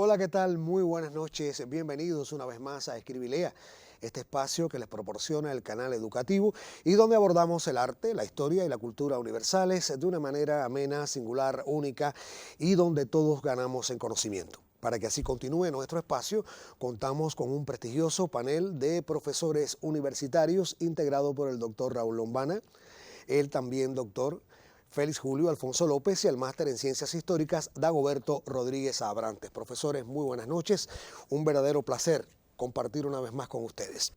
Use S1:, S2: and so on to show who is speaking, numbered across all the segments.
S1: Hola, ¿qué tal? Muy buenas noches. Bienvenidos una vez más a Escribe y Lea, este espacio que les proporciona el canal educativo y donde abordamos el arte, la historia y la cultura universales de una manera amena, singular, única y donde todos ganamos en conocimiento. Para que así continúe nuestro espacio, contamos con un prestigioso panel de profesores universitarios integrado por el doctor Raúl Lombana, el también doctor Félix Julio Alfonso López y el máster en Ciencias Históricas Dagoberto Rodríguez Abrantes. Profesores, muy buenas noches. Un verdadero placer compartir una vez más con ustedes.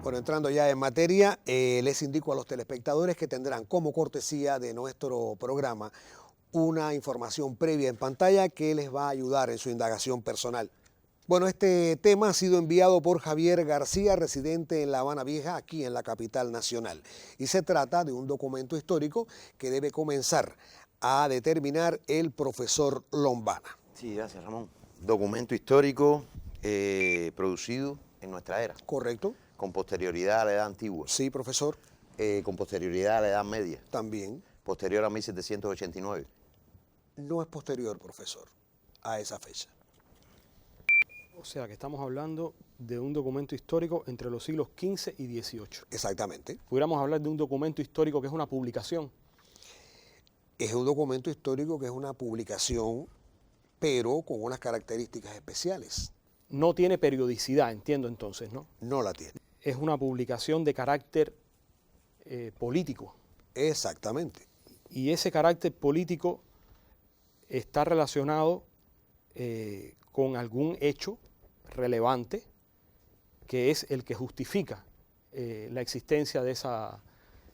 S1: Bueno, entrando ya en materia, les indico a los telespectadores que tendrán como cortesía de nuestro programa una información previa en pantalla que les va a ayudar en su indagación personal. Bueno, este tema ha sido enviado por Javier García, residente en La Habana Vieja, aquí en la capital nacional. Y se trata de un documento histórico que debe comenzar a determinar el profesor Lombana.
S2: Sí, gracias, Ramón. Documento histórico producido en nuestra era.
S1: ¿Correcto?
S2: Con posterioridad a la edad antigua.
S1: Sí, profesor.
S2: Con posterioridad a la edad media.
S1: También.
S2: Posterior a 1789.
S1: No es posterior, profesor, a esa fecha.
S3: O sea que estamos hablando de un documento histórico entre los siglos XV y XVIII.
S1: Exactamente.
S3: Pudiéramos hablar de un documento histórico que es una publicación.
S1: Es un documento histórico que es una publicación, pero con unas características especiales.
S3: No tiene periodicidad, entiendo entonces, ¿no?
S1: No la tiene.
S3: Es una publicación de carácter político.
S1: Exactamente.
S3: Y ese carácter político está relacionado con algún hecho relevante que es el que justifica la existencia de esa,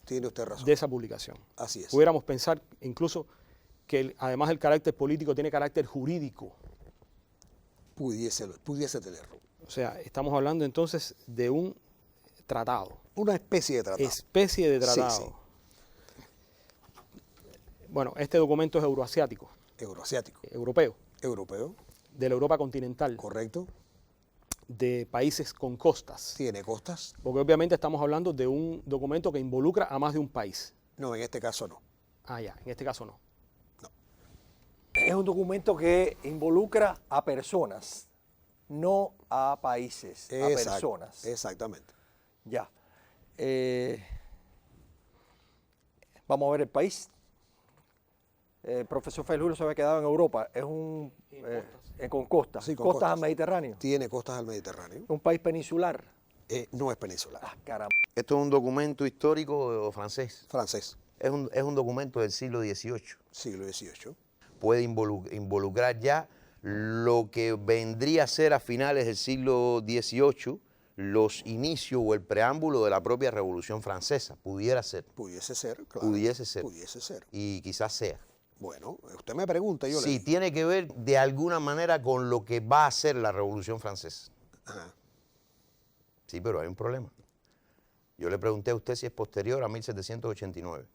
S1: tiene usted razón,
S3: de esa publicación.
S1: Así es.
S3: Pudiéramos pensar incluso que además del carácter político tiene carácter jurídico.
S1: Pudiese tenerlo.
S3: O sea, estamos hablando entonces de un tratado.
S1: Una especie de tratado.
S3: Especie de tratado.
S1: Sí, sí.
S3: Bueno, este documento es euroasiático.
S1: Euroasiático.
S3: Europeo.
S1: Europeo.
S3: De la Europa continental.
S1: Correcto.
S3: De países con costas.
S1: ¿Tiene costas?
S3: Porque obviamente estamos hablando de un documento que involucra a más de un país.
S1: No, en este caso no.
S3: Ah, ya, en este caso no.
S1: No.
S4: Es un documento que involucra a personas, no a países, a personas.
S1: Exactamente.
S4: Ya. Vamos a ver el país. El profesor Félix Julio se había quedado en Europa. Es un con costas.
S1: Sí, con
S4: costas al Mediterráneo.
S1: Tiene costas al Mediterráneo.
S4: Un país peninsular.
S1: No es peninsular.
S4: Ah, caramba.
S2: Esto es un documento histórico francés.
S1: Francés.
S2: Es un documento del siglo XVIII.
S1: Siglo XVIII.
S2: Puede involucrar ya lo que vendría a ser a finales del siglo XVIII los inicios o el preámbulo de la propia Revolución Francesa. Pudiera ser.
S1: Pudiese ser, claro.
S2: Pudiese ser.
S1: Pudiese ser.
S2: Y quizás sea.
S1: Bueno, usted me pregunta, yo le
S2: Sí,
S1: digo.
S2: tiene que ver de alguna manera con lo que va a ser la Revolución Francesa.
S1: Ajá.
S2: Sí, pero hay un problema. Yo le pregunté a usted si es posterior a 1789.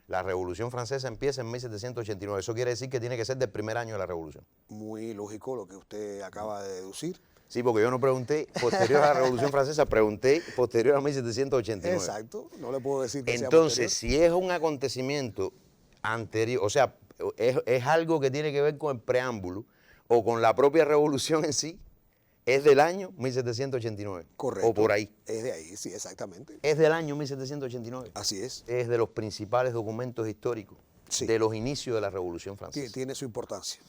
S2: La Revolución Francesa empieza en 1789. Eso quiere decir que tiene que ser del primer año de la Revolución.
S1: Muy lógico lo que usted acaba de deducir.
S2: Sí, porque yo no pregunté posterior a la Revolución Francesa, pregunté posterior a 1789.
S1: Exacto, no le puedo decir que
S2: Entonces,
S1: sea
S2: si es un acontecimiento anterior, o sea, es algo que tiene que ver con el preámbulo o con la propia revolución en sí, es del año 1789.
S1: Correcto.
S2: O por ahí.
S1: Es de ahí, sí, exactamente.
S2: Es del año 1789.
S1: Así es.
S2: Es de los principales documentos históricos
S1: Sí.
S2: de los inicios de la Revolución Francesa.
S1: Tiene su importancia.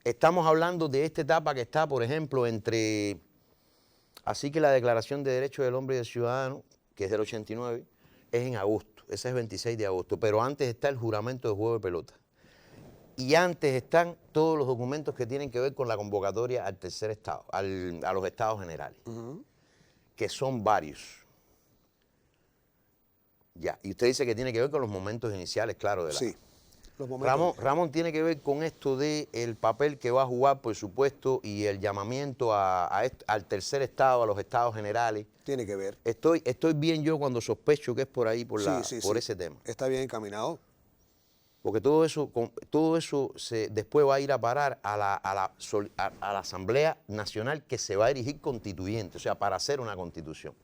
S2: Estamos hablando de esta etapa que está, por ejemplo, entre... Así que la Declaración de Derechos del Hombre y del Ciudadano, que es del 89, es en agosto. Ese es 26 de agosto. Pero antes está el juramento de juego de pelota. Y antes están todos los documentos que tienen que ver con la convocatoria al tercer estado, a los estados generales, que son varios. Ya, y usted dice que tiene que ver con los momentos iniciales, claro, de la...
S1: Sí. Los momentos.
S2: Ramón tiene que ver con esto de el papel que va a jugar, por supuesto, y el llamamiento al tercer estado, a los estados generales.
S1: Tiene que ver.
S2: Estoy bien yo cuando sospecho que es por ahí, por ese tema.
S1: Está bien encaminado.
S2: Porque todo eso después va a ir a parar a la Asamblea Nacional que se va a erigir constituyente, o sea, para hacer una constitución.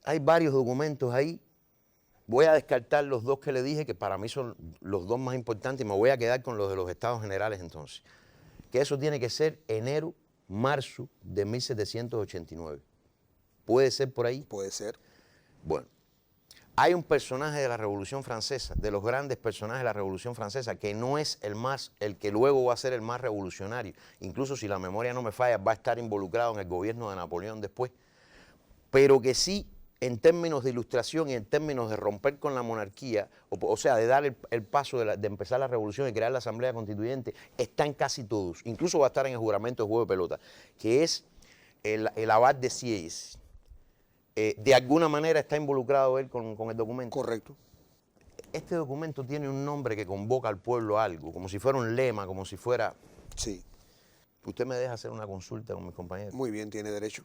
S2: Hay varios documentos ahí Voy a descartar los dos que le dije, que para mí son los dos más importantes, y me voy a quedar con los de los Estados Generales entonces. Que eso tiene que ser enero, marzo de 1789. ¿Puede ser por ahí?
S1: Puede ser.
S2: Bueno, hay un personaje de la Revolución Francesa, de los grandes personajes de la Revolución Francesa, que no es el que luego va a ser el más revolucionario. Incluso si la memoria no me falla, va a estar involucrado en el gobierno de Napoleón después. Pero que sí, en términos de ilustración y en términos de romper con la monarquía, o sea, de dar el paso de empezar la revolución y crear la Asamblea Constituyente, está en casi todos. Incluso va a estar en el juramento de juego de pelota, que es el abad de Sieyes. De alguna manera está involucrado él con el documento.
S1: Correcto.
S2: Este documento tiene un nombre que convoca al pueblo a algo, como si fuera un lema, como si fuera...
S1: Sí.
S2: Usted me deja hacer una consulta con mis compañeros.
S1: Muy bien, tiene derecho.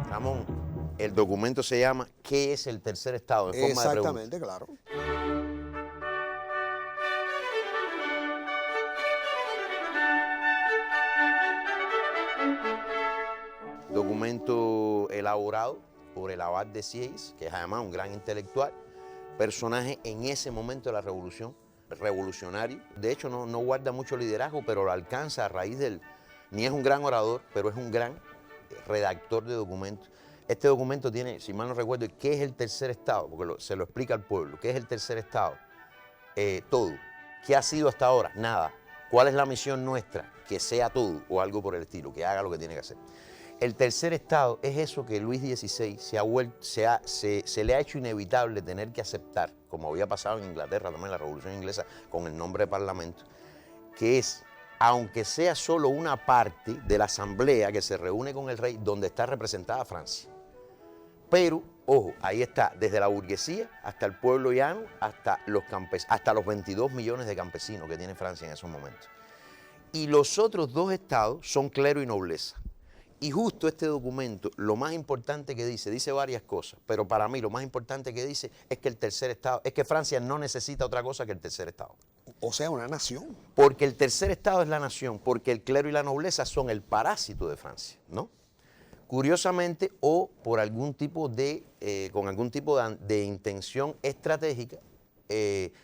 S2: Ramón, el documento se llama ¿Qué es el tercer estado? En forma de pregunta.
S1: Exactamente, claro.
S2: Documento elaborado por el abad de Sieyes, que es además un gran intelectual, personaje en ese momento de la revolución, revolucionario. De hecho, no guarda mucho liderazgo, pero lo alcanza a raíz del... Ni es un gran orador, pero es un gran redactor de documentos. Este documento tiene, si mal no recuerdo, ¿qué es el tercer estado? Porque se lo explica al pueblo. ¿Qué es el tercer estado? Todo. ¿Qué ha sido hasta ahora? Nada. ¿Cuál es la misión nuestra? Que sea todo o algo por el estilo, que haga lo que tiene que hacer. El tercer estado es eso que Luis XVI se le ha hecho inevitable tener que aceptar, como había pasado en Inglaterra también, la Revolución Inglesa, con el nombre de Parlamento, que es, aunque sea solo una parte de la asamblea que se reúne con el rey, donde está representada Francia. Pero, ojo, ahí está, desde la burguesía hasta el pueblo llano, hasta los 22 millones de campesinos que tiene Francia en esos momentos. Y los otros dos estados son clero y nobleza. Y justo este documento, lo más importante que dice varias cosas, pero para mí lo más importante que dice es que el tercer estado, es que Francia no necesita otra cosa que el tercer estado.
S1: O sea, una nación.
S2: Porque el tercer estado es la nación, porque el clero y la nobleza son el parásito de Francia, ¿no? Curiosamente, o por algún tipo con algún tipo de intención estratégica,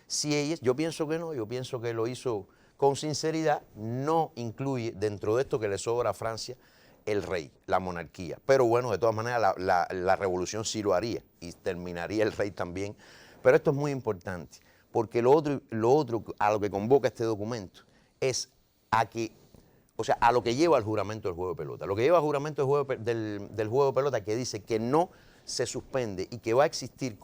S2: Sieyes, yo pienso que no, yo pienso que lo hizo con sinceridad, no incluye dentro de esto que le sobra a Francia el rey, la monarquía. Pero bueno, de todas maneras la revolución sí lo haría y terminaría el rey también. Pero esto es muy importante, porque lo otro a lo que convoca este documento es a lo que lleva al juramento del juego de pelota. Lo que lleva al juramento del juego de pelota, que dice que no se suspende y que va a existir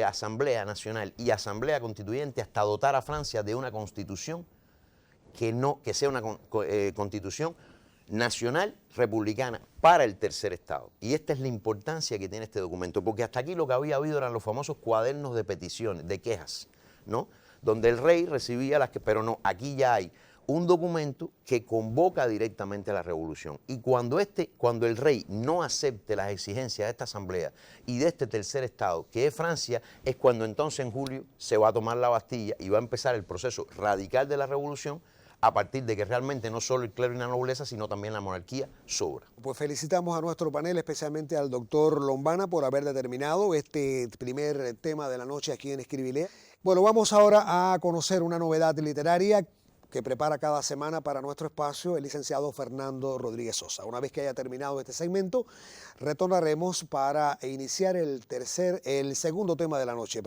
S2: Asamblea Nacional y Asamblea Constituyente hasta dotar a Francia de una constitución que sea una constitución nacional republicana para el tercer estado. Y esta es la importancia que tiene este documento, porque hasta aquí lo que había habido eran los famosos cuadernos de peticiones, de quejas, ¿no? Donde el rey recibía pero no, aquí ya hay un documento que convoca directamente a la revolución. Y cuando el rey no acepte las exigencias de esta asamblea y de este tercer estado, que es Francia, es cuando entonces en julio se va a tomar la Bastilla y va a empezar el proceso radical de la revolución, a partir de que realmente no solo el clero y la nobleza, sino también la monarquía sobra.
S1: Pues felicitamos a nuestro panel, especialmente al doctor Lombana, por haber determinado este primer tema de la noche aquí en Escribilea. Bueno, vamos ahora a conocer una novedad literaria que prepara cada semana para nuestro espacio el licenciado Fernando Rodríguez Sosa. Una vez que haya terminado este segmento, retornaremos para iniciar el segundo tema de la noche,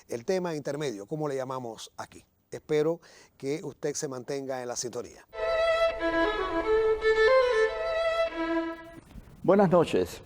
S1: el tema intermedio, como le llamamos aquí. Espero que usted se mantenga en la sintonía.
S4: Buenas noches.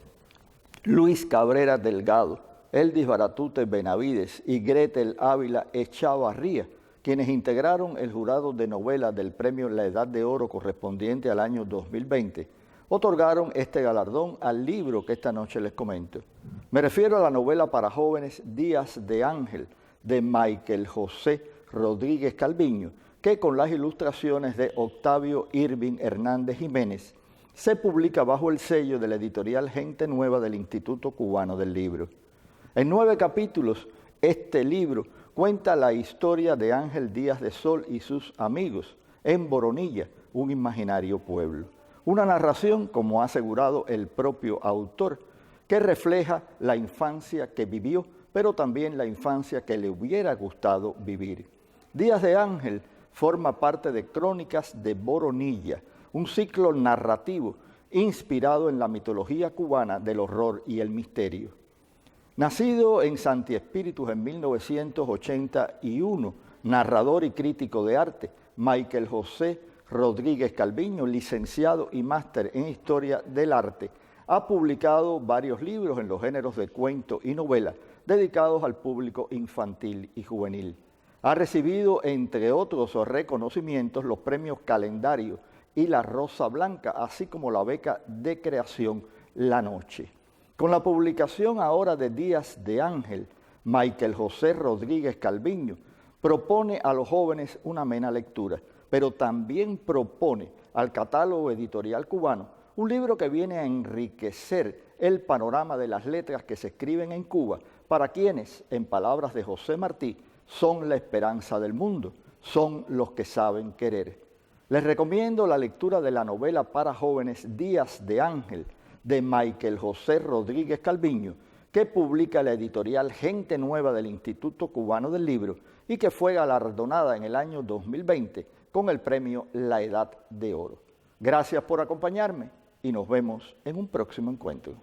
S4: Luis Cabrera Delgado, Eldis Baratute Benavides y Gretel Ávila Echavarría, quienes integraron el jurado de novela del premio La Edad de Oro correspondiente al año 2020, otorgaron este galardón al libro que esta noche les comento. Me refiero a la novela para jóvenes Días de Ángel, de Michael José Rodríguez Calviño, que con las ilustraciones de Octavio Irving Hernández Jiménez, se publica bajo el sello de la editorial Gente Nueva del Instituto Cubano del Libro. En 9 capítulos, este libro cuenta la historia de Ángel Díaz de Sol y sus amigos en Boronilla, un imaginario pueblo. Una narración, como ha asegurado el propio autor, que refleja la infancia que vivió, pero también la infancia que le hubiera gustado vivir. Días de Ángel forma parte de Crónicas de Boronilla, un ciclo narrativo inspirado en la mitología cubana del horror y el misterio. Nacido en Santi Espíritus en 1981, narrador y crítico de arte, Michael José Rodríguez Calviño, licenciado y máster en Historia del Arte, ha publicado varios libros en los géneros de cuento y novela dedicados al público infantil y juvenil. Ha recibido, entre otros reconocimientos, los premios Calendario y la Rosa Blanca, así como la beca de creación La Noche. Con la publicación ahora de Días de Ángel, Michael José Rodríguez Calviño propone a los jóvenes una amena lectura, pero también propone al catálogo editorial cubano un libro que viene a enriquecer el panorama de las letras que se escriben en Cuba para quienes, en palabras de José Martí, son la esperanza del mundo, son los que saben querer. Les recomiendo la lectura de la novela para jóvenes Días de Ángel, de Michael José Rodríguez Calviño, que publica la editorial Gente Nueva del Instituto Cubano del Libro y que fue galardonada en el año 2020 con el premio La Edad de Oro. Gracias por acompañarme y nos vemos en un próximo encuentro.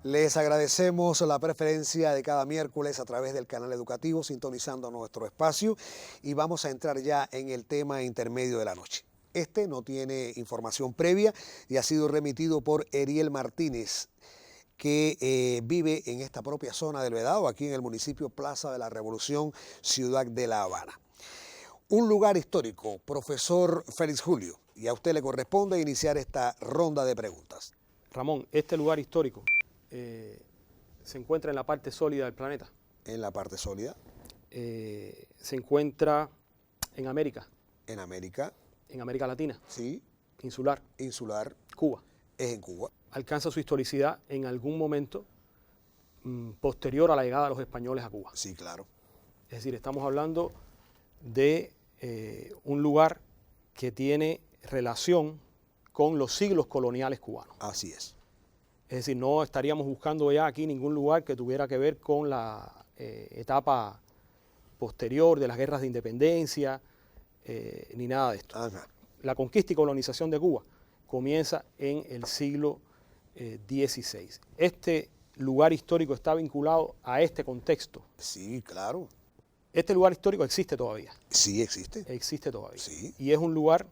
S1: Les agradecemos la preferencia de cada miércoles a través del canal educativo, sintonizando nuestro espacio, y vamos a entrar ya en el tema intermedio de la noche. Este no tiene información previa y ha sido remitido por Eriel Martínez, que vive en esta propia zona del Vedado, aquí en el municipio Plaza de la Revolución, ciudad de La Habana. Un lugar histórico, profesor Félix Julio, y a usted le corresponde iniciar esta ronda de preguntas.
S3: Ramón, este lugar histórico se encuentra en la parte sólida del planeta.
S1: En la parte sólida.
S3: Se encuentra en América.
S1: En América.
S3: En América Latina.
S1: Sí.
S3: Insular.
S1: Insular.
S3: Cuba.
S1: Es en Cuba.
S3: Alcanza su historicidad en algún momento posterior a la llegada de los españoles a Cuba.
S1: Sí, claro.
S3: Es decir, estamos hablando de un lugar que tiene relación con los siglos coloniales cubanos.
S1: Así es.
S3: Es decir, no estaríamos buscando ya aquí ningún lugar que tuviera que ver con la etapa posterior de las guerras de independencia, ni nada de esto.
S1: Ajá.
S3: La conquista y colonización de Cuba comienza en el siglo XVI. Este lugar histórico está vinculado a este contexto.
S1: Sí, claro.
S3: Este lugar histórico existe todavía.
S1: Sí, existe.
S3: Existe todavía.
S1: Sí.
S3: Y es un lugar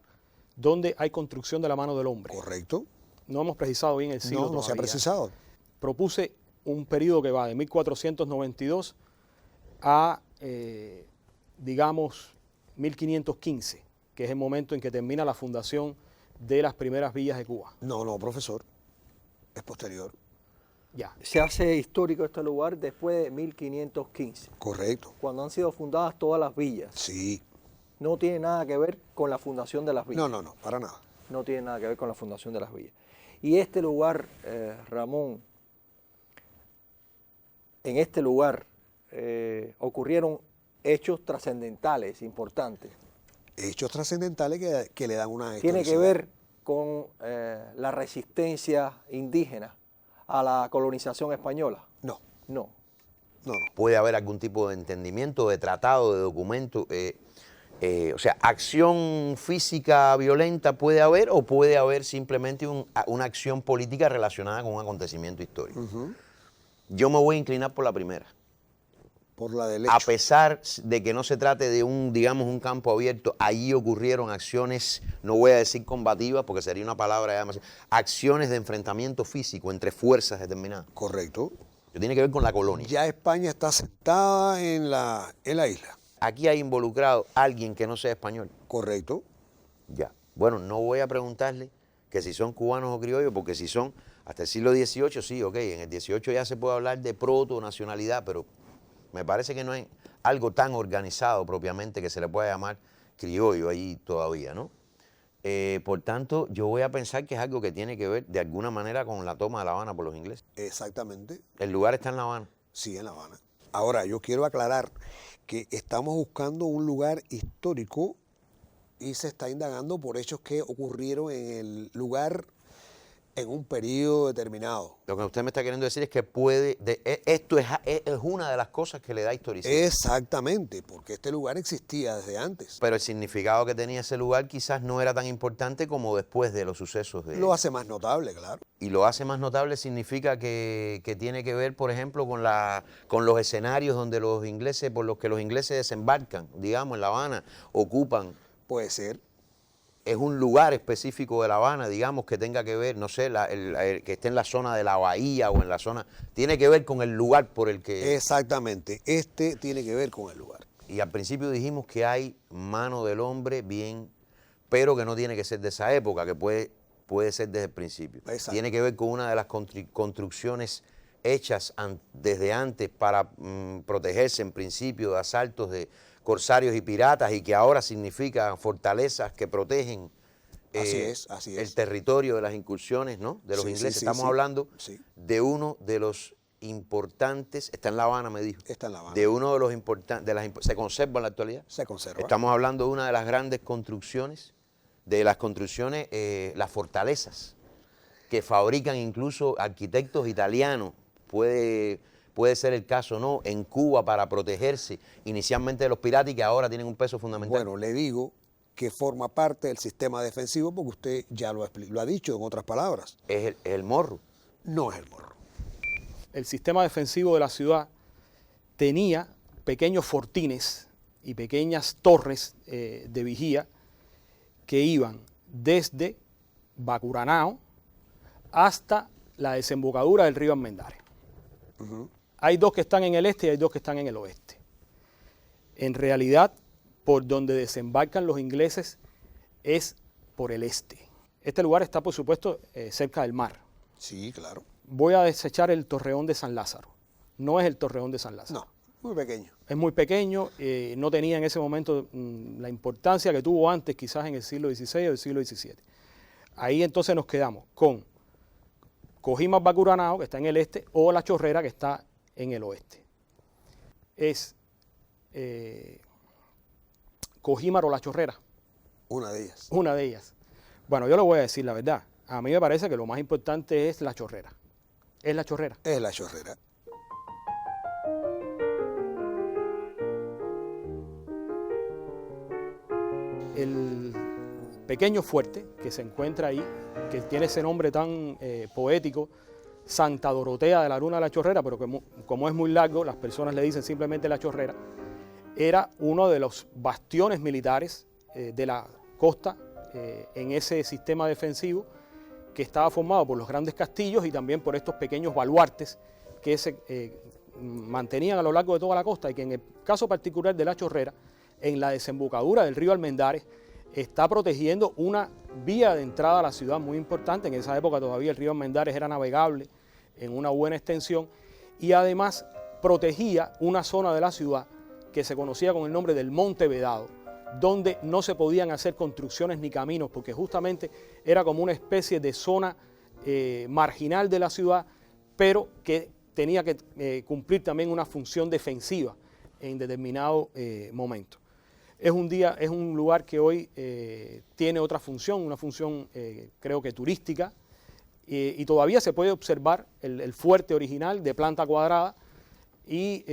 S3: donde hay construcción de la mano del hombre.
S1: Correcto.
S3: No hemos precisado bien el siglo
S1: No, no se ha
S3: todavía.
S1: precisado.
S3: Propuse un periodo que va de 1492 a, digamos, 1515, que es el momento en que termina la fundación de las primeras villas de Cuba.
S1: No, no, profesor. Es posterior.
S3: Ya.
S5: Se hace histórico este lugar después de 1515,
S1: Correcto.
S5: cuando han sido fundadas todas las villas.
S1: Sí.
S5: No tiene nada que ver con la fundación de las villas.
S1: No, para nada.
S5: No tiene nada que ver con la fundación de las villas. Y este lugar, Ramón, en este lugar ocurrieron hechos trascendentales, importantes.
S1: Hechos trascendentales que le dan una
S5: Tiene que
S1: historicidad.
S5: ver con la resistencia indígena a la colonización española.
S1: No,
S5: No.
S1: no.
S2: Puede haber algún tipo de entendimiento, de tratado, de documento. O sea, acción física violenta puede haber, o puede haber simplemente una acción política relacionada con un acontecimiento histórico. Yo me voy a inclinar por la primera.
S1: Por la del
S2: A
S1: hecho.
S2: pesar de que no se trate de digamos, un campo abierto, allí ocurrieron acciones, no voy a decir combativas porque sería una palabra ya demasiado, acciones de enfrentamiento físico entre fuerzas determinadas.
S1: Correcto.
S2: Eso tiene que ver con la colonia.
S1: Ya España está sentada en la isla.
S2: Aquí hay involucrado alguien que no sea español.
S1: Correcto.
S2: Ya. Bueno, no voy a preguntarle que si son cubanos o criollos, porque si son hasta el siglo XVIII, sí, ok, en el XVIII ya se puede hablar de proto-nacionalidad, pero me parece que no hay algo tan organizado propiamente que se le pueda llamar criollo ahí todavía, ¿no? Por tanto, yo voy a pensar que es algo que tiene que ver de alguna manera con la toma de La Habana por los ingleses.
S1: Exactamente.
S2: El lugar está en La Habana.
S1: Sí, en La Habana. Ahora, yo quiero aclarar que estamos buscando un lugar histórico y se está indagando por hechos que ocurrieron en el lugar en un periodo determinado.
S2: Lo que usted me está queriendo decir es que esto es una de las cosas que le da historicidad.
S1: Exactamente, porque este lugar existía desde antes.
S2: Pero el significado que tenía ese lugar quizás no era tan importante como después de los sucesos de...
S1: Lo hace más notable, claro.
S2: Y lo hace más notable significa que tiene que ver, por ejemplo, con los escenarios donde los ingleses, por los que los ingleses desembarcan, digamos, en La Habana, ocupan.
S1: Puede ser.
S2: Es un lugar específico de La Habana, digamos, que tenga que ver, no sé, que esté en la zona de la bahía o en la zona... Tiene que ver con el lugar por el que...
S1: Exactamente, este tiene que ver con el lugar.
S2: Y al principio dijimos que hay mano del hombre bien, pero que no tiene que ser de esa época, que puede ser desde el principio.
S1: Exacto.
S2: Tiene que ver con una de las construcciones hechas desde antes para protegerse en principio de asaltos de corsarios y piratas, y que ahora significa fortalezas que protegen
S1: Así es.
S2: el territorio de las incursiones, ¿no? De los
S1: Sí,
S2: ingleses.
S1: sí,
S2: Estamos
S1: sí.
S2: hablando
S1: Sí.
S2: de uno de los importantes, está en La Habana, me dijo,
S1: Está en La Habana.
S2: de uno de los importantes, se conserva en la actualidad.
S1: Se conserva.
S2: Estamos hablando de una de las grandes construcciones, las fortalezas, que fabrican incluso arquitectos italianos. Puede ser el caso, ¿no?, en Cuba, para protegerse inicialmente de los piratas y que ahora tienen un peso fundamental.
S1: Bueno, le digo que forma parte del sistema defensivo porque usted ya lo ha dicho en otras palabras.
S2: Es el morro.
S1: No es el morro.
S3: El sistema defensivo de la ciudad tenía pequeños fortines y pequeñas torres de vigía que iban desde Bacuranao hasta la desembocadura del río Almendares. Hay dos que están en el este y hay dos que están en el oeste. En realidad, por donde desembarcan los ingleses es por el este. Este lugar está, por supuesto, cerca del mar.
S1: Sí, claro.
S3: Voy a desechar el Torreón de San Lázaro. No es el Torreón de San Lázaro.
S1: No, muy pequeño.
S3: Es muy pequeño, no tenía en ese momento la importancia que tuvo antes, quizás en el siglo XVI o el siglo XVII. Ahí entonces nos quedamos con Cojimas Bacuranao, que está en el este, o La Chorrera, que está en el oeste. Es Cojímar o La Chorrera.
S1: Una de ellas.
S3: Una de ellas. Bueno, yo le voy a decir la verdad. A mí me parece que lo más importante es La Chorrera. Es La Chorrera.
S1: Es La Chorrera.
S3: El pequeño fuerte que se encuentra ahí, que tiene ese nombre tan poético, Santa Dorotea de la Luna de la Chorrera, pero como es muy largo, las personas le dicen simplemente La Chorrera, era uno de los bastiones militares de la costa en ese sistema defensivo que estaba formado por los grandes castillos y también por estos pequeños baluartes que se mantenían a lo largo de toda la costa, y que en el caso particular de La Chorrera, en la desembocadura del río Almendares, está protegiendo una vía de entrada a la ciudad muy importante. En esa época todavía el río Almendares era navegable en una buena extensión, y además protegía una zona de la ciudad que se conocía con el nombre del Monte Vedado, donde no se podían hacer construcciones ni caminos, porque justamente era como una especie de zona marginal de la ciudad, pero que tenía que cumplir también una función defensiva en determinado momento. Es un lugar que hoy tiene otra función, una función creo que turística, y todavía se puede observar el fuerte original de planta cuadrada y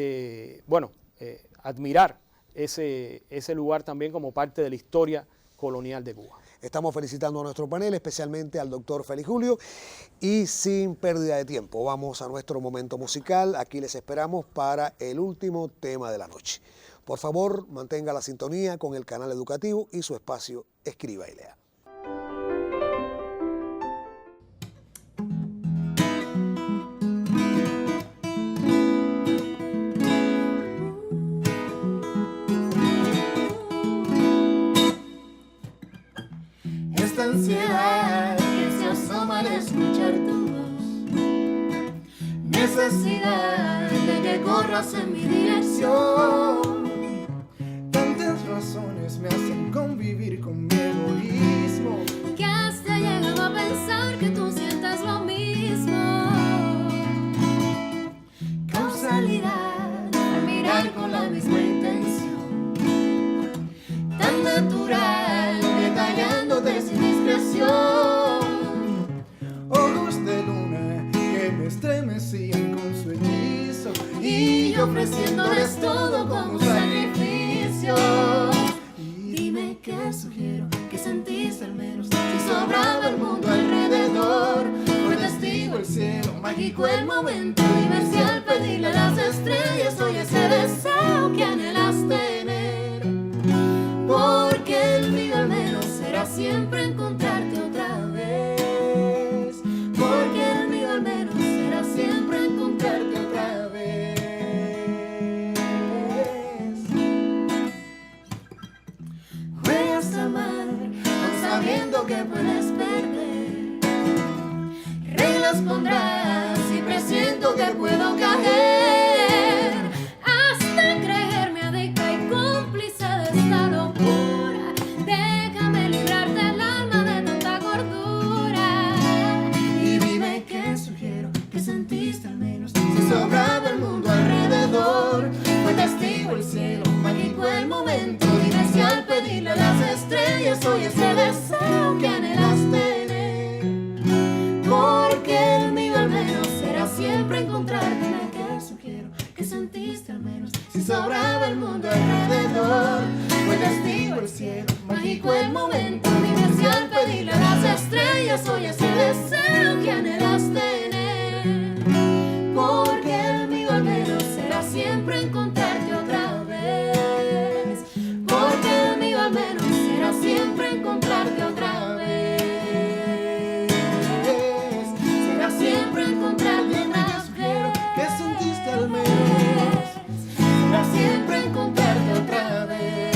S3: admirar ese lugar también como parte de la historia colonial de Cuba.
S1: Estamos felicitando a nuestro panel, especialmente al doctor Félix Julio, y sin pérdida de tiempo vamos a nuestro momento musical. Aquí les esperamos para el último tema de la noche. Por favor, mantenga la sintonía con el canal educativo y su espacio Escriba y Lea.
S6: Esta ansiedad que se asoma al escuchar tu voz, necesidad de que corras en mi dirección.
S7: Tantas razones me hacen convivir con mi egoísmo,
S6: Que hasta llegado a pensar que tú sientas lo mismo. Causalidad al mirar con la misma intención, tan natural
S7: me estremecían con su hechizo.
S6: Y yo ofreciéndoles todo como un sacrificio. Dime qué sugiero, qué sentiste al menos, si sobraba el mundo alrededor. Fue testigo el cielo, mágico el momento, dime si al pedirle a las estrellas soy ese deseo que anhelas tener. Porque el mío al menos será siempre encontrarte otra vez. Porque el mío al menos será siempre encontrarte otra vez. Juegas a amar, aun sabiendo que puedes perder. Reglas pondrás y presiento que puedo caer. Hasta creerme adicta y cómplice de esta locura. Déjame librarte el alma de tanta gordura. Y dime qué sugiero, qué sentiste al menos, si sobraba el mundo alrededor. Fue testigo el cielo, mágico el momento, dime si al pedirle a las estrellas soy ese deseo que anhelas tener. Porque el mío al menos será siempre encontrarte. Dime qué sugiero, qué sentiste al menos, si sobraba el mundo alrededor. Fue testigo el cielo, mágico el momento, dime si al pedirle a las estrellas soy ese deseo que anhelas tener. Porque el mío al menos será siempre encontrarte otra vez. Porque el mío al menos será siempre encontrarte otra vez. Será siempre encontrarte otra vez.
S7: ¿Qué sentiste al menos?
S6: Será siempre encontrarte otra vez.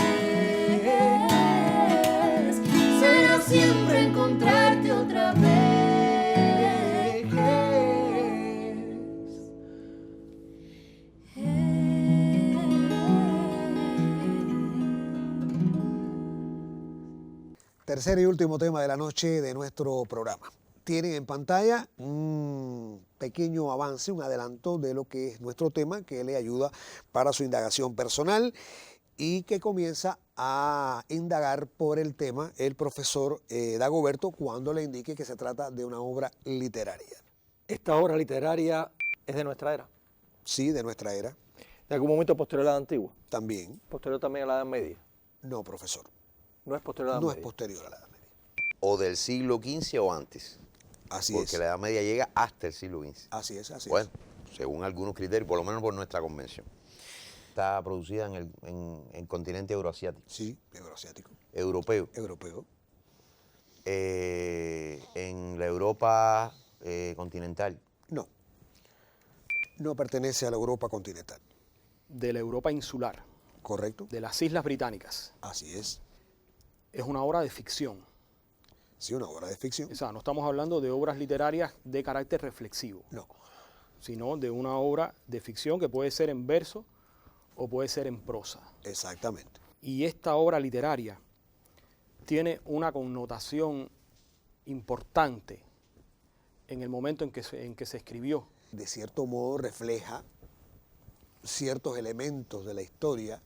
S6: Será siempre encontrarte otra vez.
S1: Tercer y último tema de la noche de nuestro programa. Tienen en pantalla un pequeño avance, un adelanto de lo que es nuestro tema, que le ayuda para su indagación personal y que comienza a indagar por el tema el profesor Dagoberto cuando le indique que se trata de una obra literaria.
S5: Esta obra literaria es de nuestra era,
S1: Sí, de nuestra era.
S5: de algún momento posterior a la edad antigua,
S1: También.
S5: posterior también a la edad media.
S1: No, profesor.
S5: No es posterior a la
S1: No
S5: edad
S1: es
S5: media.
S1: posterior a la Edad Media.
S2: O del siglo XV o antes.
S1: Así
S2: Porque
S1: es.
S2: la Edad Media llega hasta el siglo XV.
S1: Así es, así
S2: Bueno, según algunos criterios, por lo menos por nuestra convención. Está producida en el continente euroasiático,
S1: es. Sí, euroasiático,
S2: europeo,
S1: europeo.
S2: en la Europa continental.
S1: No. No pertenece a la Europa continental.
S3: De la Europa insular,
S1: ¿Correcto?
S3: de las Islas Británicas.
S1: Así es.
S3: Es una obra de ficción.
S1: Sí, una obra de ficción.
S3: O sea, no estamos hablando de obras literarias de carácter reflexivo,
S1: No.
S3: sino de una obra de ficción que puede ser en verso o puede ser en prosa.
S1: Exactamente.
S3: Y esta obra literaria tiene una connotación importante en el momento en que se escribió.
S1: De cierto modo refleja ciertos elementos de la historia.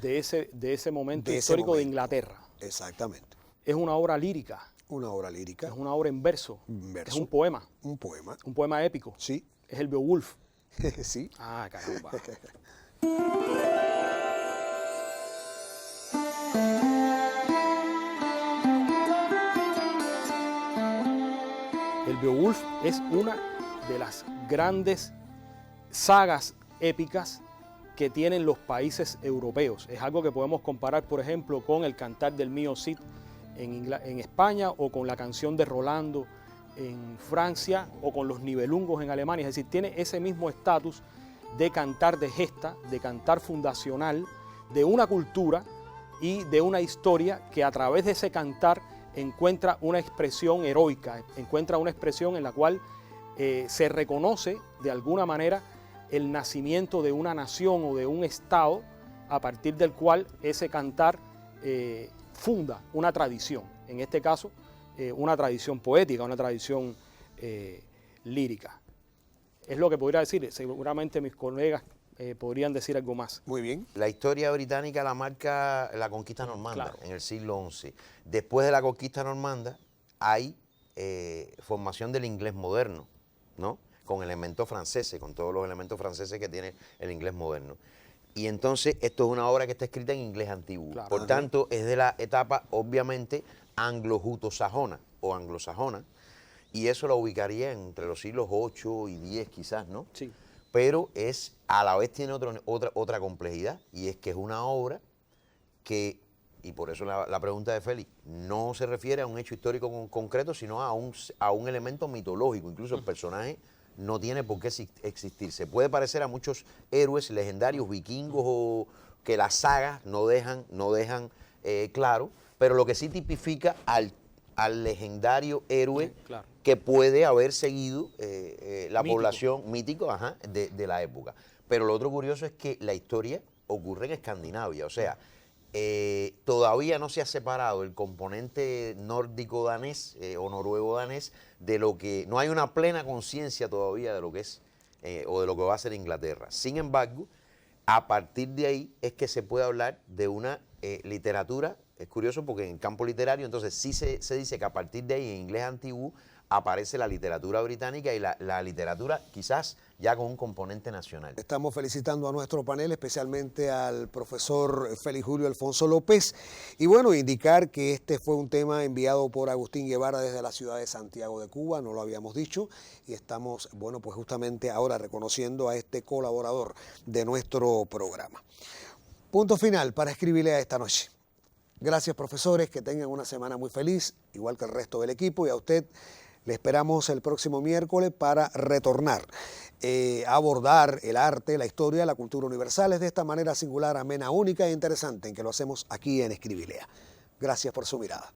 S3: De ese momento
S1: De ese
S3: histórico de
S1: momento.
S3: Inglaterra.
S1: Exactamente.
S3: Es una obra lírica,
S1: Una obra lírica.
S3: es una obra en verso,
S1: En verso.
S3: es un poema épico.
S1: Sí.
S3: Es el Beowulf.
S1: Sí.
S3: Ah, caramba. El Beowulf es una de las grandes sagas épicas que tienen los países europeos. Es algo que podemos comparar, por ejemplo, con el Cantar del Mío Cid en España, o con la Canción de Rolando en Francia, o con los Nibelungos en Alemania. Es decir, tiene ese mismo estatus de cantar de gesta, de cantar fundacional, de una cultura y de una historia que a través de ese cantar encuentra una expresión heroica, encuentra una expresión en la cual se reconoce de alguna manera el nacimiento de una nación o de un estado, a partir del cual ese cantar funda una tradición, en este caso una tradición poética, una tradición lírica. Es lo que podría decir. Seguramente mis colegas podrían decir algo más.
S1: Muy bien.
S2: La historia británica la marca la conquista normanda,
S3: Claro.
S2: en el siglo XI. Después de la conquista normanda hay formación del inglés moderno, ¿no? con elementos franceses, con todos los elementos franceses que tiene el inglés moderno. Y entonces esto es una obra que está escrita en inglés antiguo.
S3: Claro.
S2: Por tanto, es de la etapa, obviamente, anglo-juto-sajona o anglosajona, y eso la ubicaría entre los siglos 8 y 10 quizás, ¿no?
S3: Sí.
S2: Pero a la vez tiene otra complejidad, y es que es una obra que, y por eso la pregunta de Félix, no se refiere a un hecho histórico concreto, sino a un elemento mitológico. Incluso el personaje no tiene por qué existir. Se puede parecer a muchos héroes legendarios vikingos o que las sagas no dejan claro, pero lo que sí tipifica al legendario héroe
S3: Claro.
S2: que puede haber seguido la
S3: Mítico.
S2: población mítico de la época. Pero lo otro curioso es que la historia ocurre en Escandinavia, o sea, todavía no se ha separado el componente nórdico-danés o noruego-danés de lo que, no hay una plena conciencia todavía de lo que es o de lo que va a ser Inglaterra. Sin embargo, a partir de ahí es que se puede hablar de una literatura. Es curioso porque en el campo literario entonces sí se dice que a partir de ahí en inglés antiguo aparece la literatura británica y la literatura quizás ya con un componente nacional.
S1: Estamos felicitando a nuestro panel, especialmente al profesor Félix Julio Alfonso López. Y bueno, indicar que este fue un tema enviado por Agustín Guevara desde la ciudad de Santiago de Cuba, no lo habíamos dicho, y estamos, bueno, pues justamente ahora reconociendo a este colaborador de nuestro programa. Punto final para Escribilea esta noche. Gracias, profesores, que tengan una semana muy feliz, igual que el resto del equipo, y a usted le esperamos el próximo miércoles para retornar a abordar el arte, la historia, la cultura universales de esta manera singular, amena, única e interesante en que lo hacemos aquí en Escribilea. Gracias por su mirada.